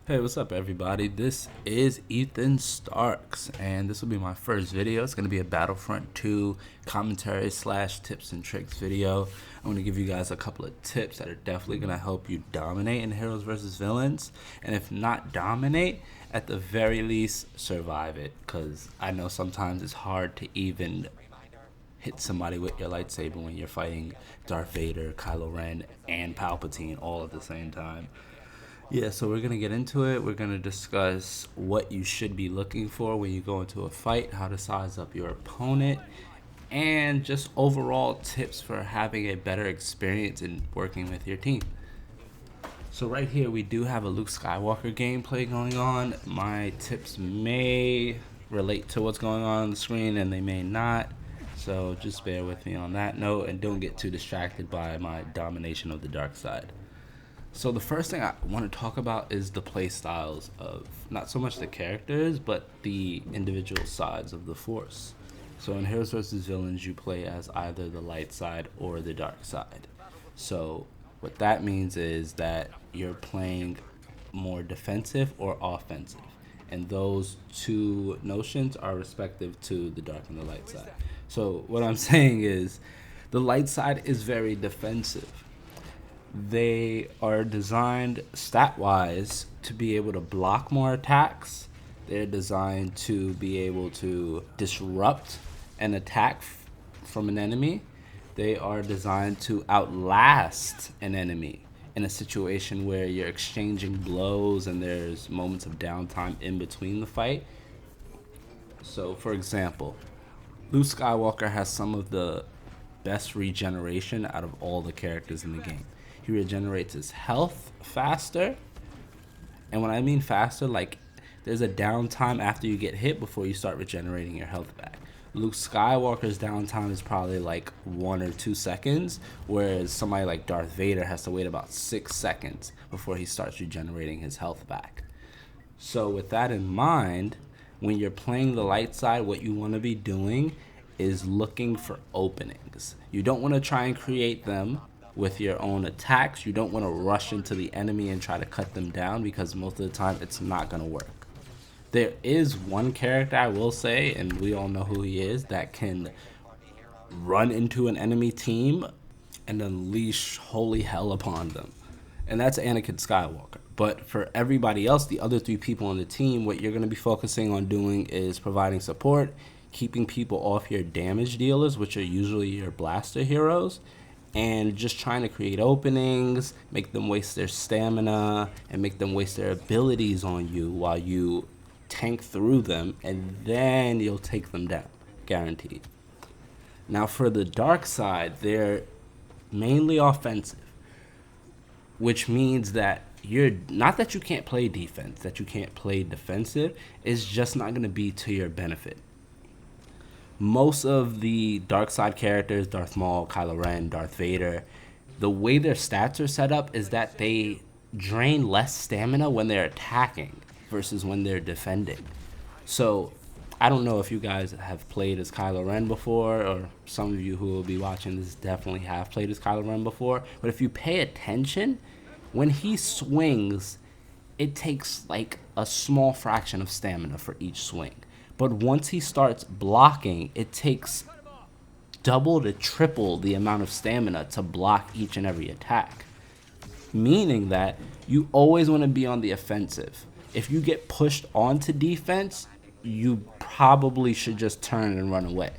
Hey, what's up, everybody? This is Ethan Starks, and this will be my first video. It's going to be a Battlefront 2 commentary slash tips and tricks video. I'm going to give you guys a couple of tips that are definitely going to help you dominate in Heroes versus Villains, and if not dominate, at the very least survive it, because I know sometimes it's hard to even hit somebody with your lightsaber when you're fighting Darth Vader, Kylo Ren, and Palpatine all at the same time. Yeah, so we're going to get into it. We're going to discuss what you should be looking for when you go into a fight, how to size up your opponent, and just overall tips for having a better experience in working with your team. So right here we do have a Luke Skywalker gameplay going on. My tips may relate to what's going on the screen and they may not. So just bear with me on that note and don't get too distracted by my domination of the dark side. So the first thing I want to talk about is the play styles of not so much the characters, but the individual sides of the Force. So in Heroes vs. Villains, you play as either the light side or the dark side. So what that means is that you're playing more defensive or offensive. And those two notions are respective to the dark and the light side. So what I'm saying is the light side is very defensive. They are designed stat-wise to be able to block more attacks. They're designed to be able to disrupt an attack from an enemy. They are designed to outlast an enemy in a situation where you're exchanging blows and there's moments of downtime in between the fight. So, for example, Luke Skywalker has some of the best regeneration out of all the characters in the game. He regenerates his health faster. And when I mean faster, like there's a downtime after you get hit before you start regenerating your health back. Luke Skywalker's downtime is probably like 1 or 2 seconds, whereas somebody like Darth Vader has to wait about 6 seconds before he starts regenerating his health back. So with that in mind, when you're playing the light side, what you want to be doing is looking for openings. You don't want to try and create them with your own attacks. You don't want to rush into the enemy and try to cut them down because most of the time it's not going to work. There is one character I will say, and we all know who he is, that can run into an enemy team and unleash holy hell upon them. And that's Anakin Skywalker. But for everybody else, the other 3 people on the team, what you're going to be focusing on doing is providing support, keeping people off your damage dealers, which are usually your blaster heroes, and just trying to create openings, make them waste their stamina, and make them waste their abilities on you while you tank through them, and then you'll take them down, guaranteed. Now for the dark side, they're mainly offensive, which means that you're not that you can't play defense, that you can't play defensive, it's just not going to be to your benefit. Most of the dark side characters, Darth Maul, Kylo Ren, Darth Vader, the way their stats are set up is that they drain less stamina when they're attacking versus when they're defending. So I don't know if you guys have played as Kylo Ren before, or some of you who will be watching this definitely have played as Kylo Ren before, but if you pay attention, when he swings, it takes like a small fraction of stamina for each swing. But once he starts blocking, it takes double to triple the amount of stamina to block each and every attack. Meaning that you always want to be on the offensive. If you get pushed onto defense, you probably should just turn and run away,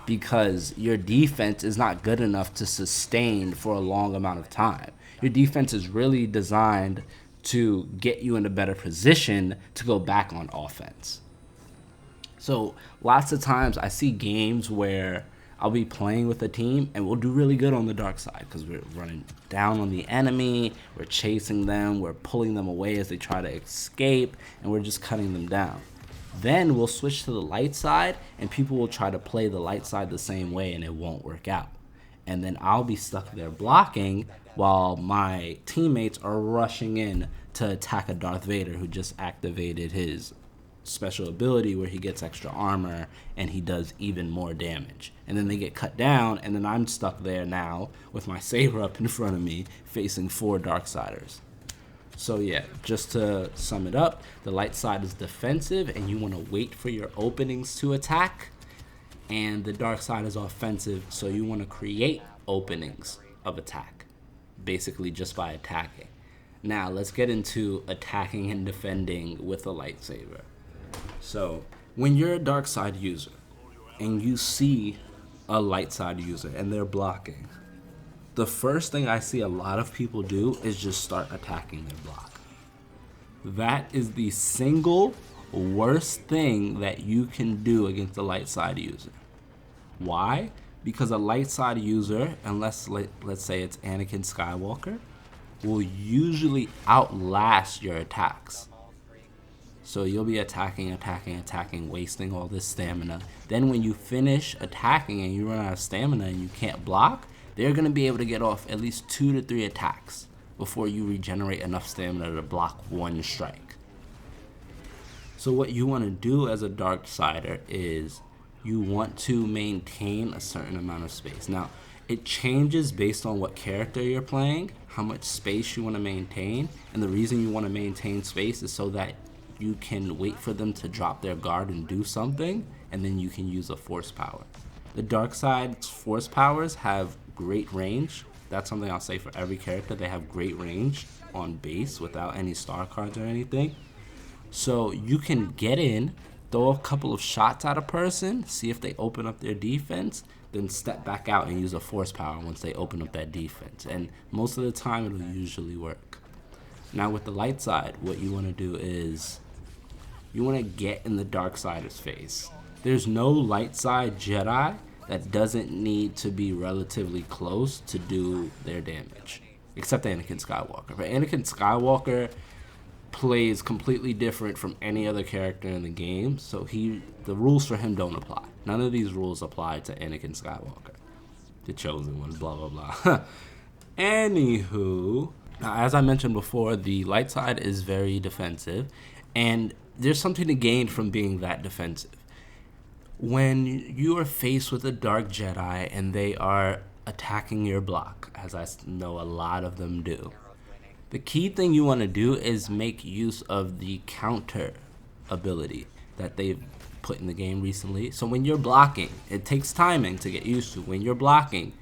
because your defense is not good enough to sustain for a long amount of time. Your defense is really designed to get you in a better position to go back on offense. So lots of times I see games where I'll be playing with a team and we'll do really good on the dark side because we're running down on the enemy, we're chasing them, we're pulling them away as they try to escape, and we're just cutting them down. Then we'll switch to the light side and people will try to play the light side the same way and it won't work out. And then I'll be stuck there blocking while my teammates are rushing in to attack a Darth Vader who just activated his special ability where he gets extra armor and he does even more damage. And then they get cut down, and then I'm stuck there now with my saber up in front of me facing 4 Darksiders. So yeah, just to sum it up, the light side is defensive and you want to wait for your openings to attack, and the dark side is offensive, so you want to create openings of attack, basically just by attacking. Now let's get into attacking and defending with a lightsaber. So when you're a dark side user and you see a light side user and they're blocking, the first thing I see a lot of people do is just start attacking their block. That is the single worst thing that you can do against a light side user. Why? Because a light side user, unless let's say it's Anakin Skywalker, will usually outlast your attacks. So you'll be attacking, wasting all this stamina. Then when you finish attacking and you run out of stamina and you can't block, they're going to be able to get off at least 2 to 3 attacks before you regenerate enough stamina to block one strike. So what you want to do as a Darksider is you want to maintain a certain amount of space. Now, it changes based on what character you're playing, how much space you want to maintain, and the reason you want to maintain space is so that you can wait for them to drop their guard and do something, and then you can use a force power. The dark side's force powers have great range. That's something I'll say for every character. They have great range on base without any star cards or anything. So you can get in, throw a couple of shots at a person, see if they open up their defense, then step back out and use a force power once they open up that defense. And most of the time it'll usually work. Now with the light side, what you want to do is you want to get in the dark sider's face. There's no light side Jedi that doesn't need to be relatively close to do their damage, except Anakin Skywalker. But Anakin Skywalker plays completely different from any other character in the game, so the rules for him don't apply. None of these rules apply to Anakin Skywalker, the chosen one, blah blah blah. Anywho, now as I mentioned before, the light side is very defensive, and there's something to gain from being that defensive. When you are faced with a dark Jedi and they are attacking your block, as I know a lot of them do, the key thing you want to do is make use of the counter ability that they've put in the game recently. So when you're blocking, it takes timing to get used to. When you're blocking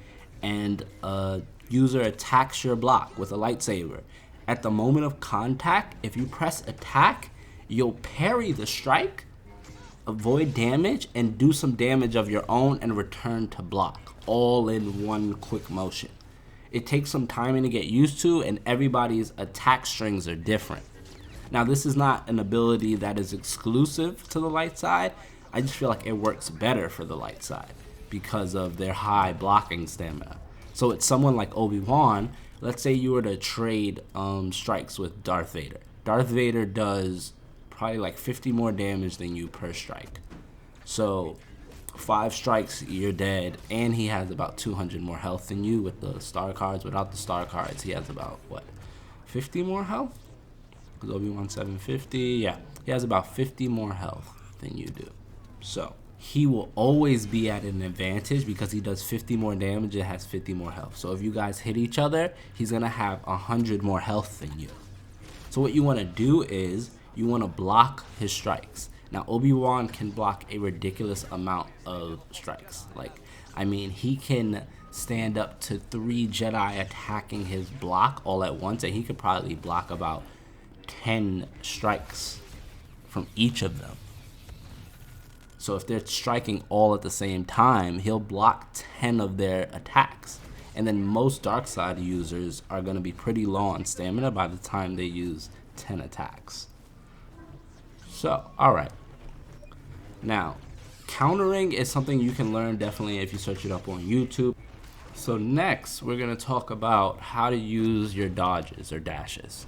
and a user attacks your block with a lightsaber, at the moment of contact, if you press attack, you'll parry the strike, avoid damage, and do some damage of your own and return to block, all in one quick motion. It takes some timing to get used to, and everybody's attack strings are different. Now, this is not an ability that is exclusive to the light side. I just feel like it works better for the light side because of their high blocking stamina. So it's someone like Obi-Wan. Let's say you were to trade strikes with Darth Vader. Darth Vader does probably like 50 more damage than you per strike. So 5 strikes, you're dead, and he has about 200 more health than you with the star cards. Without the star cards, he has about, 50 more health? Because Obi-Wan 750, yeah. He has about 50 more health than you do. So he will always be at an advantage because he does 50 more damage and has 50 more health. So if you guys hit each other, he's going to have 100 more health than you. So what you want to do is you want to block his strikes. Now, Obi-Wan can block a ridiculous amount of strikes. He can stand up to 3 Jedi attacking his block all at once, and he could probably block about 10 strikes from each of them. So if they're striking all at the same time, he'll block 10 of their attacks. And then most Darkside users are going to be pretty low on stamina by the time they use 10 attacks. So, alright. Now, countering is something you can learn definitely if you search it up on YouTube. So next, we're going to talk about how to use your dodges or dashes.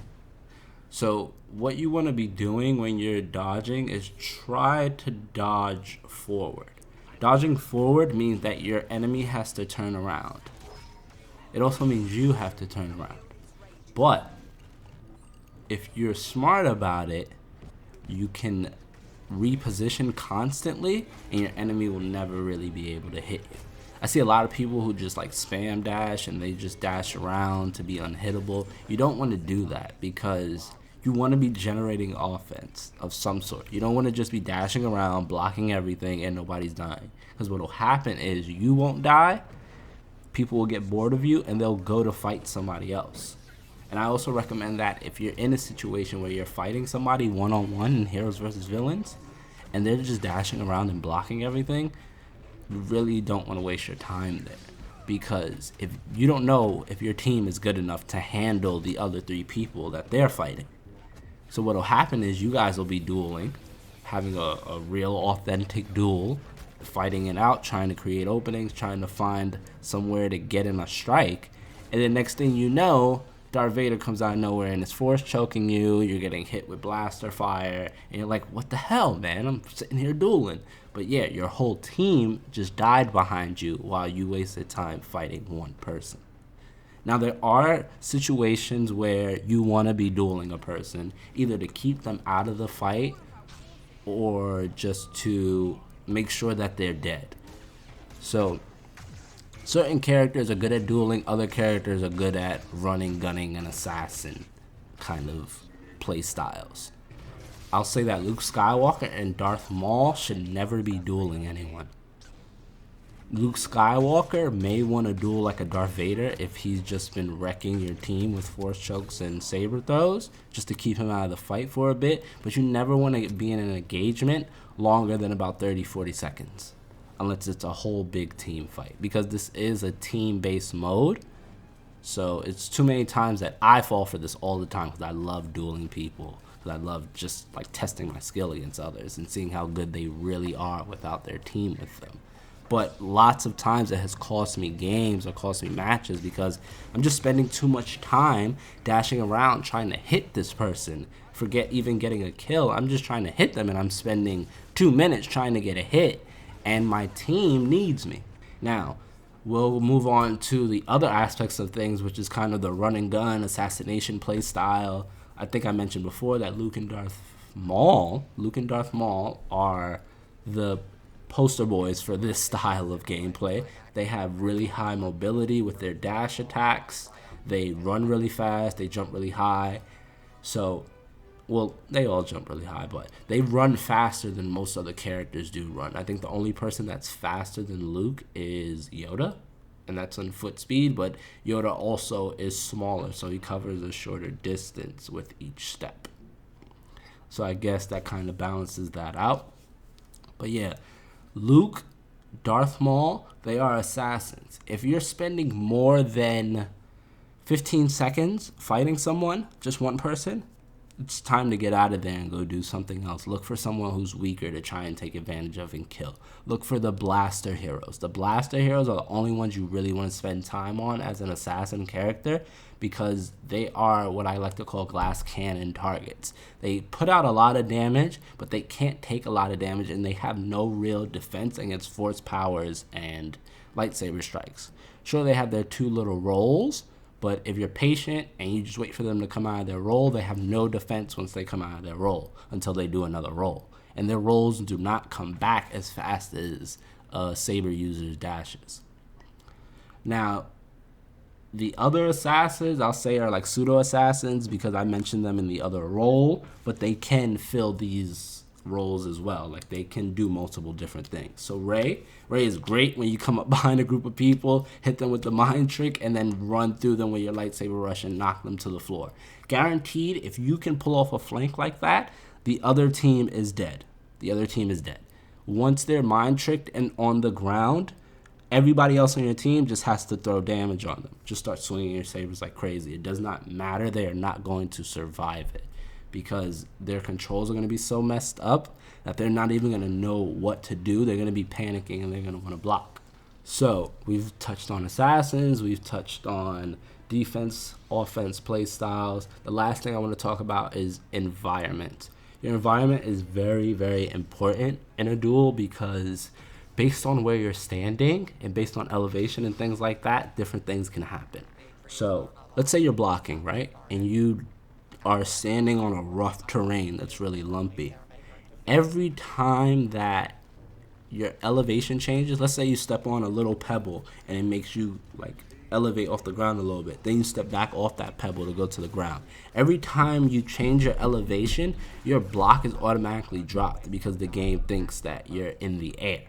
So what you want to be doing when you're dodging is try to dodge forward. Dodging forward means that your enemy has to turn around. It also means you have to turn around. But if you're smart about it, you can reposition constantly and your enemy will never really be able to hit you. I see a lot of people who just like spam dash and they just dash around to be unhittable. You don't want to do that because you want to be generating offense of some sort. You don't want to just be dashing around, blocking everything, and nobody's dying. Because what will happen is you won't die, people will get bored of you, and they'll go to fight somebody else. And I also recommend that if you're in a situation where you're fighting somebody one-on-one in Heroes versus Villains, and they're just dashing around and blocking everything, you really don't want to waste your time there. Because if you don't know if your team is good enough to handle the other 3 people that they're fighting. So what'll happen is you guys will be dueling, having a real authentic duel, fighting it out, trying to create openings, trying to find somewhere to get in a strike. And then next thing you know, Darth Vader comes out of nowhere and is force choking you, you're getting hit with blaster fire, and you're like, what the hell, man? I'm sitting here dueling. But yeah, your whole team just died behind you while you wasted time fighting one person. Now, there are situations where you want to be dueling a person, either to keep them out of the fight or just to make sure that they're dead. So certain characters are good at dueling, other characters are good at running, gunning, and assassin kind of play styles. I'll say that Luke Skywalker and Darth Maul should never be dueling anyone. Luke Skywalker may want to duel like a Darth Vader if he's just been wrecking your team with force chokes and saber throws, just to keep him out of the fight for a bit, but you never want to be in an engagement longer than about 30-40 seconds. Unless it's a whole big team fight, because this is a team-based mode. So it's too many times that I fall for this all the time because I love dueling people. Because I love just like testing my skill against others and seeing how good they really are without their team with them. But lots of times it has cost me games or cost me matches because I'm just spending too much time dashing around trying to hit this person. Forget even getting a kill. I'm just trying to hit them and I'm spending 2 minutes trying to get a hit. And my team needs me. Now, we'll move on to the other aspects of things, which is kind of the run and gun, assassination play style. I think I mentioned before that Luke and Darth Maul are the poster boys for this style of gameplay. They have really high mobility with their dash attacks. They run really fast. They jump really high. So, well, they all jump really high, but they run faster than most other characters do run. I think the only person that's faster than Luke is Yoda, and that's on foot speed, but Yoda also is smaller, so he covers a shorter distance with each step. So I guess that kind of balances that out. But yeah, Luke, Darth Maul, they are assassins. If you're spending more than 15 seconds fighting someone, just one person, it's time to get out of there and go do something else. Look for someone who's weaker to try and take advantage of and kill. Look for the blaster heroes. The blaster heroes are the only ones you really want to spend time on as an assassin character because they are what I like to call glass cannon targets. They put out a lot of damage, but they can't take a lot of damage, and they have no real defense against force powers and lightsaber strikes. Sure, they have their 2 little rolls, but if you're patient and you just wait for them to come out of their roll, they have no defense once they come out of their roll until they do another roll. And their rolls do not come back as fast as saber user's dashes. Now, the other assassins, I'll say, are like pseudo-assassins because I mentioned them in the other role, but they can fill these roles as well. Like, they can do multiple different things. So Rey is great when you come up behind a group of people, hit them with the mind trick, and then run through them with your lightsaber rush and knock them to the floor. Guaranteed, if you can pull off a flank like that, the other team is dead. The other team is dead. Once they're mind tricked and on the ground, everybody else on your team just has to throw damage on them. Just start swinging your sabers like crazy. It does not matter. They are not going to survive it because their controls are going to be so messed up that they're not even going to know what to do. They're going to be panicking and they're going to want to block. So we've touched on assassins. We've touched on defense, offense, play styles. The last thing I want to talk about is environment. Your environment is very, very important in a duel because based on where you're standing and based on elevation and things like that, different things can happen. So let's say you're blocking, right? And you are standing on a rough terrain that's really lumpy. Every time that your elevation changes. Let's say you step on a little pebble and it makes you like elevate off the ground a little bit. Then you step back off that pebble to go to the ground. Every time you change your elevation, your block is automatically dropped because the game thinks that you're in the air.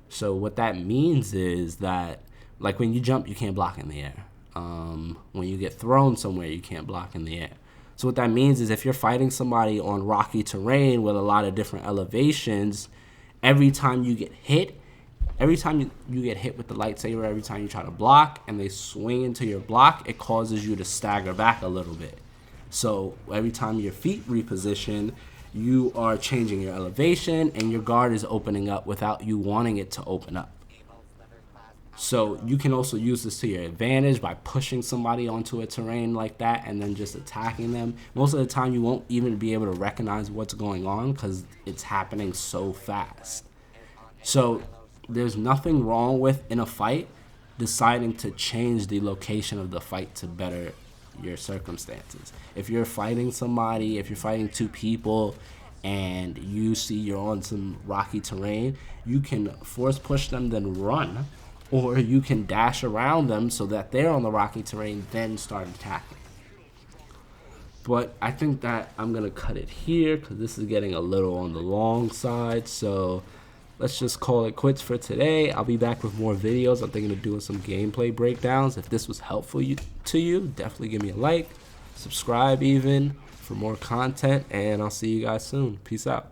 So what that means is that, like, when you jump, you can't block in the air. When you get thrown somewhere, you can't block in the air. So what that means is if you're fighting somebody on rocky terrain with a lot of different elevations, every time you get hit, every time you get hit with the lightsaber, every time you try to block and they swing into your block, it causes you to stagger back a little bit. So every time your feet reposition, you are changing your elevation and your guard is opening up without you wanting it to open up. So you can also use this to your advantage by pushing somebody onto a terrain like that and then just attacking them. Most of the time you won't even be able to recognize what's going on because it's happening so fast. So there's nothing wrong with, in a fight, deciding to change the location of the fight to better your circumstances. If you're fighting somebody, if you're fighting two people and you see you're on some rocky terrain, you can force push them then run, or you can dash around them so that they're on the rocky terrain then start attacking. But I think that I'm gonna cut it here because this is getting a little on the long side. So let's just call it quits for today. I'll be back with more videos. I'm thinking of doing some gameplay breakdowns. If this was helpful to you, definitely give me a like, subscribe even for more content, and I'll see you guys soon. Peace out.